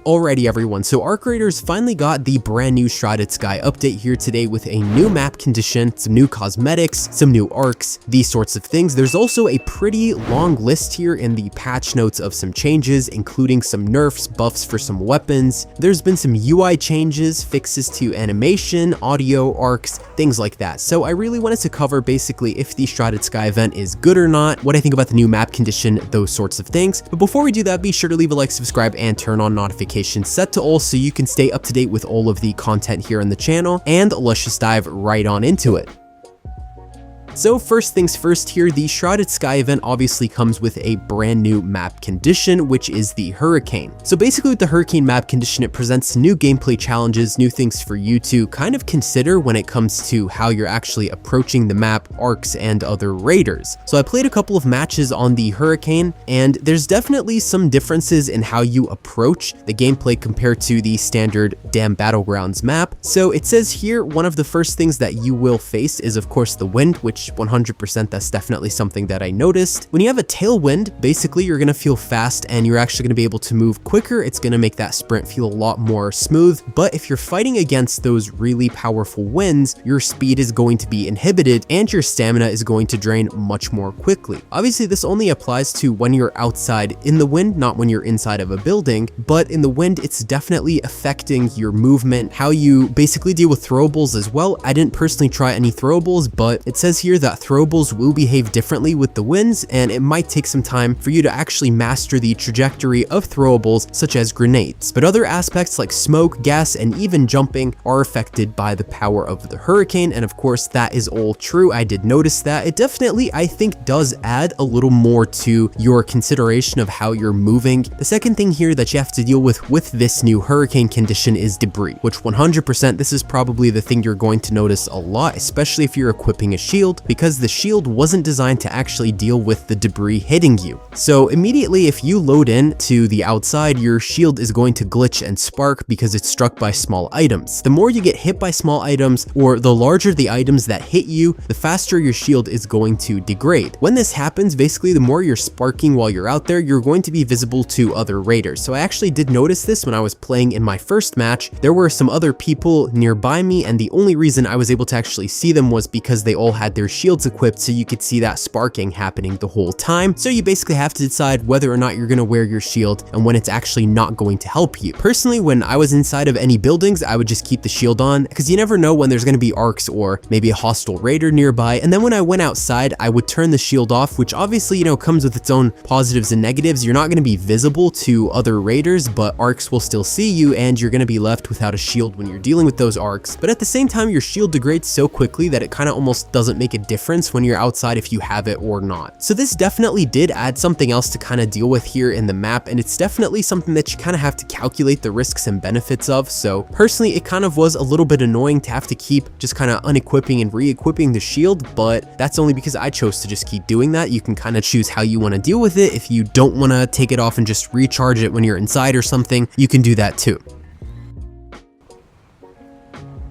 Alrighty everyone, so Arc Raiders finally got the brand new Shrouded Sky update here today with a new map condition, some new cosmetics, some new arcs, these sorts of things. There's also a pretty long list here in the patch notes of some changes, including some nerfs, buffs for some weapons. There's been some UI changes, fixes to animation, audio, arcs, things like that. So I really wanted to cover basically if the Shrouded Sky event is good or not, what I think about the new map condition, those sorts of things. But before we do that, be sure to leave a like, subscribe, and turn on notifications set to all so you can stay up to date with all of the content here on the channel, and let's just dive right on into it. So first things first here, the Shrouded Sky event obviously comes with a brand new map condition, which is the Hurricane. So basically with the Hurricane map condition, it presents new gameplay challenges, new things for you to kind of consider when it comes to how you're actually approaching the map, arcs, and other raiders. So I played a couple of matches on the Hurricane, and there's definitely some differences in how you approach the gameplay compared to the standard Dam Battlegrounds map. So it says here, one of the first things that you will face is of course the wind, which 100% that's definitely something that I noticed. When you have a tailwind, basically you're gonna feel fast and you're actually gonna be able to move quicker. It's gonna make that sprint feel a lot more smooth. But if you're fighting against those really powerful winds, your speed is going to be inhibited and your stamina is going to drain much more quickly. Obviously, this only applies to when you're outside in the wind, not when you're inside of a building, but in the wind, it's definitely affecting your movement, how you basically deal with throwables as well. I didn't personally try any throwables, but it says here that throwables will behave differently with the winds, and it might take some time for you to actually master the trajectory of throwables such as grenades. But other aspects like smoke, gas, and even jumping are affected by the power of the Hurricane, and of course that is all true. I did notice that. It definitely, I think, does add a little more to your consideration of how you're moving. The second thing here that you have to deal with this new Hurricane condition is debris, which 100% this is probably the thing you're going to notice a lot, especially if you're equipping a shield, because the shield wasn't designed to actually deal with the debris hitting you. So immediately if you load in to the outside, your shield is going to glitch and spark because it's struck by small items. The more you get hit by small items, or the larger the items that hit you, the faster your shield is going to degrade. When this happens, basically the more you're sparking while you're out there, you're going to be visible to other raiders. So I actually did notice this when I was playing in my first match. There were some other people nearby me, and the only reason I was able to actually see them was because they all had their shields equipped, so you could see that sparking happening the whole time. So you basically have to decide whether or not you're going to wear your shield and when it's actually not going to help you. Personally, when I was inside of any buildings, I would just keep the shield on because you never know when there's going to be arcs or maybe a hostile raider nearby. And then when I went outside, I would turn the shield off, which obviously, you know, comes with its own positives and negatives. You're not going to be visible to other raiders, but arcs will still see you and you're going to be left without a shield when you're dealing with those arcs. But at the same time, your shield degrades so quickly that it kind of almost doesn't make a difference when you're outside if you have it or not. So this definitely did add something else to kind of deal with here in the map, and it's definitely something that you kind of have to calculate the risks and benefits of. So personally, it kind of was a little bit annoying to have to keep just kind of unequipping and re-equipping the shield, but that's only because I chose to just keep doing that. You can kind of choose how you want to deal with it. If you don't want to take it off and just recharge it when you're inside or something, you can do that too.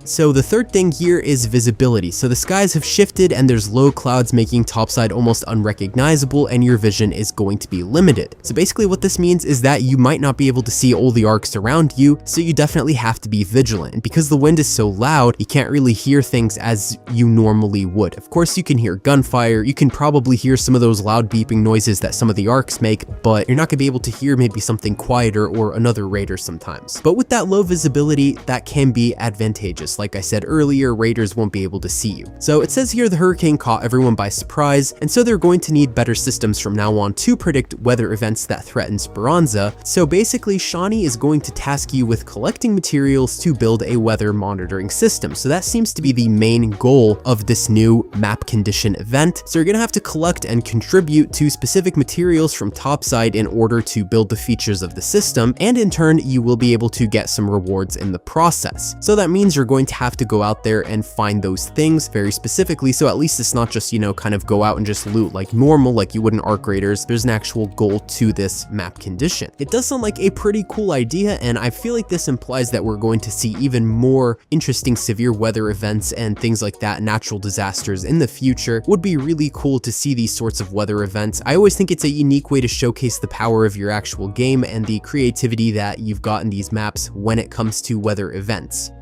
So the third thing here is visibility. So the skies have shifted and there's low clouds making topside almost unrecognizable, and your vision is going to be limited. So basically what this means is that you might not be able to see all the arcs around you, so you definitely have to be vigilant. And because the wind is so loud, you can't really hear things as you normally would. Of course, you can hear gunfire, you can probably hear some of those loud beeping noises that some of the arcs make, but you're not gonna be able to hear maybe something quieter or another raider sometimes. But with that low visibility, that can be advantageous. Like I said earlier, raiders won't be able to see you. So it says here the Hurricane caught everyone by surprise, and so they're going to need better systems from now on to predict weather events that threaten Speranza. So basically, Shawnee is going to task you with collecting materials to build a weather monitoring system. So that seems to be the main goal of this new map condition event. So you're gonna have to collect and contribute to specific materials from topside in order to build the features of the system, and in turn, you will be able to get some rewards in the process. So that means you're going going to have to go out there and find those things very specifically, so at least it's not just, you know, kind of go out and just loot like normal, like you would in Arc Raiders. There's an actual goal to this map condition. It does sound like a pretty cool idea, and I feel like this implies that we're going to see even more interesting severe weather events and things like that, natural disasters in the future. Would be really cool to see these sorts of weather events. I always think it's a unique way to showcase the power of your actual game and the creativity that you've got in these maps when it comes to weather events.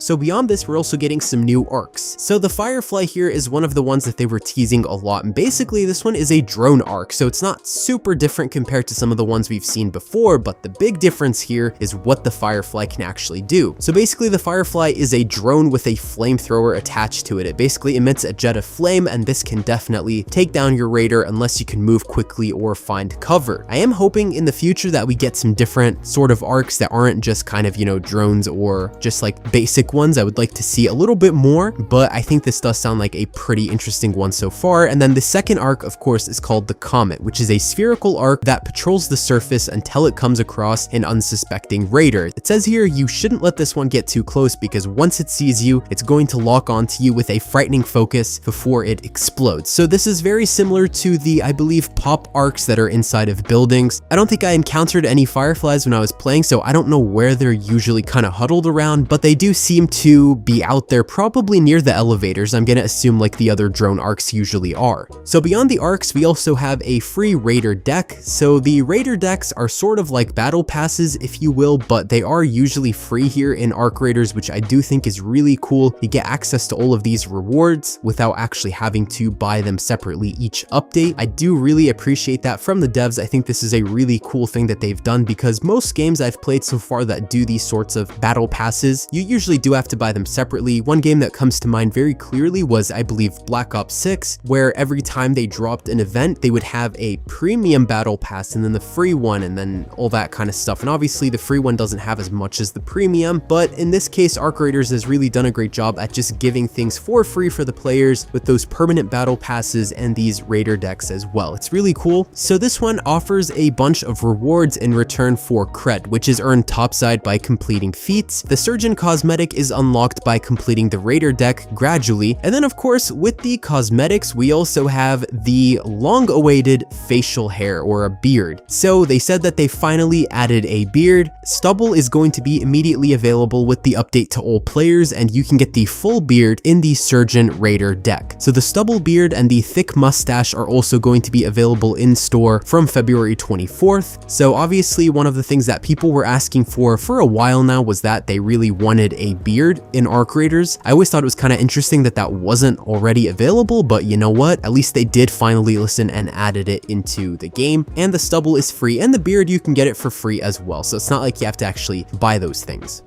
So beyond this, we're also getting some new arcs. So the Firefly here is one of the ones that they were teasing a lot, and basically this one is a drone arc, so it's not super different compared to some of the ones we've seen before, but the big difference here is what the Firefly can actually do. So basically the Firefly is a drone with a flamethrower attached to it. It basically emits a jet of flame, and this can definitely take down your raider unless you can move quickly or find cover. I am hoping in the future that we get some different sort of arcs that aren't just kind of, you know, drones or just like basic ones. I would like to see a little bit more, but I think this does sound like a pretty interesting one so far. And then the second arc, of course, is called the Comet, which is a spherical arc that patrols the surface until it comes across an unsuspecting raider. It says here you shouldn't let this one get too close, because once it sees you, it's going to lock onto you with a frightening focus before it explodes. So this is very similar to the, I believe, pop arcs that are inside of buildings. I don't think I encountered any Fireflies when I was playing, so I don't know where they're usually kind of huddled around, but they do seem to be out there probably near the elevators. I'm gonna assume like the other drone arcs usually are. So beyond the arcs, we also have a free raider deck. So the raider decks are sort of like battle passes, if you will, but they are usually free here in Arc Raiders, which I do think is really cool. You get access to all of these rewards without actually having to buy them separately each update. I do really appreciate that from the devs. I think this is a really cool thing that they've done, because most games I've played so far that do these sorts of battle passes, you usually do have to buy them separately. One game that comes to mind very clearly was, I believe, Black Ops 6, where every time they dropped an event, they would have a premium battle pass and then the free one and then all that kind of stuff. And obviously the free one doesn't have as much as the premium, but in this case, Arc Raiders has really done a great job at just giving things for free for the players with those permanent battle passes and these raider decks as well. It's really cool. So this one offers a bunch of rewards in return for cred, which is earned topside by completing feats. The Surgeon cosmetic is unlocked by completing the raider deck gradually. And then of course, with the cosmetics, we also have the long-awaited facial hair or a beard. So they said that they finally added a beard. Stubble is going to be immediately available with the update to all players, and you can get the full beard in the Surgeon Raider deck. So the stubble beard and the thick mustache are also going to be available in store from February 24th. So obviously one of the things that people were asking for a while now was that they really wanted a beard in Arc Raiders. I always thought it was kind of interesting that that wasn't already available, but you know what? At least they did finally listen and added it into the game. And the stubble is free, and the beard, you can get it for free as well. So it's not like you have to actually buy those things.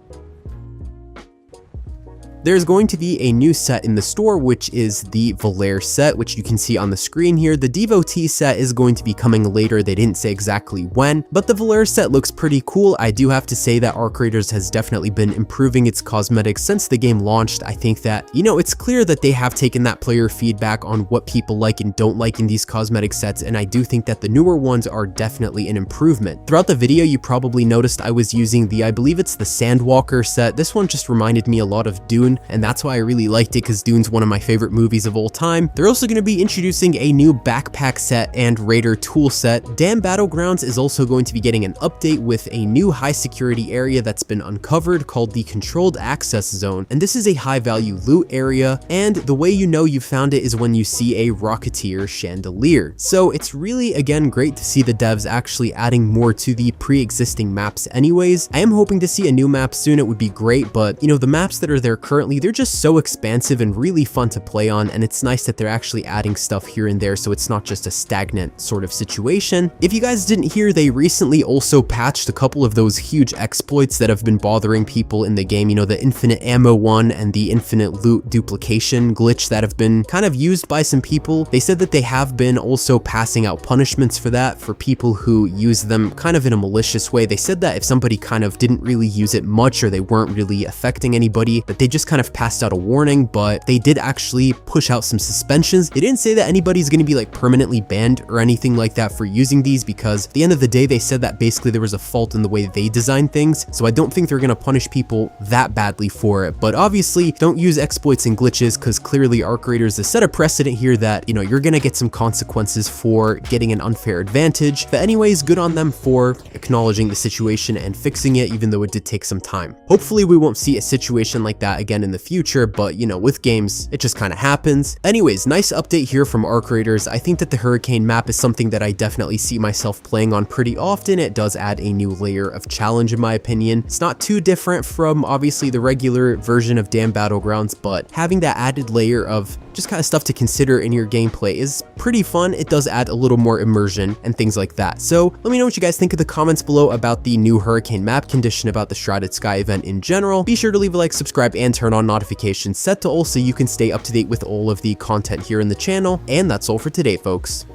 There's going to be a new set in the store, which is the Valere set, which you can see on the screen here. The Devotee set is going to be coming later. They didn't say exactly when, but the Valere set looks pretty cool. I do have to say that Arc Raiders has definitely been improving its cosmetics since the game launched. I think that, you know, it's clear that they have taken that player feedback on what people like and don't like in these cosmetic sets, and I do think that the newer ones are definitely an improvement. Throughout the video, you probably noticed I was using the, I believe it's the Sandwalker set. This one just reminded me a lot of Dune, and that's why I really liked it, because Dune's one of my favorite movies of all time. They're also going to be introducing a new backpack set and Raider tool set. Dam Battlegrounds is also going to be getting an update with a new high security area that's been uncovered called the Controlled Access Zone, and this is a high value loot area, and the way you know you found it is when you see a Rocketeer chandelier. So it's really, again, great to see the devs actually adding more to the pre-existing maps anyways. I am hoping to see a new map soon. It would be great, but you know, the maps that are there currently, they're just so expansive and really fun to play on, and it's nice that they're actually adding stuff here and there so it's not just a stagnant sort of situation. If you guys didn't hear, they recently also patched a couple of those huge exploits that have been bothering people in the game, you know, the infinite ammo one and the infinite loot duplication glitch that have been kind of used by some people. They said that they have been also passing out punishments for that for people who use them kind of in a malicious way. They said that if somebody kind of didn't really use it much or they weren't really affecting anybody, that they just kind of passed out a warning, but they did actually push out some suspensions. They didn't say that anybody's going to be like permanently banned or anything like that for using these, because at the end of the day, they said that basically there was a fault in the way they designed things. So I don't think they're going to punish people that badly for it. But obviously, don't use exploits and glitches, because clearly Arc Raiders has set a precedent here that, you know, you're going to get some consequences for getting an unfair advantage. But anyways, good on them for acknowledging the situation and fixing it, even though it did take some time. Hopefully we won't see a situation like that again in the future, but you know, with games, it just kind of happens. Anyways, nice update here from Arc Raiders. I think that the Hurricane map is something that I definitely see myself playing on pretty often. It does add a new layer of challenge in my opinion. It's not too different from obviously the regular version of Damn Battlegrounds, but having that added layer of just kind of stuff to consider in your gameplay is pretty fun. It does add a little more immersion and things like that. So let me know what you guys think in the comments below about the new Hurricane map condition, about the Shrouded Sky event in general. Be sure to leave a like, subscribe, and turn on notifications set to all so you can stay up to date with all of the content here in the channel. And that's all for today, folks.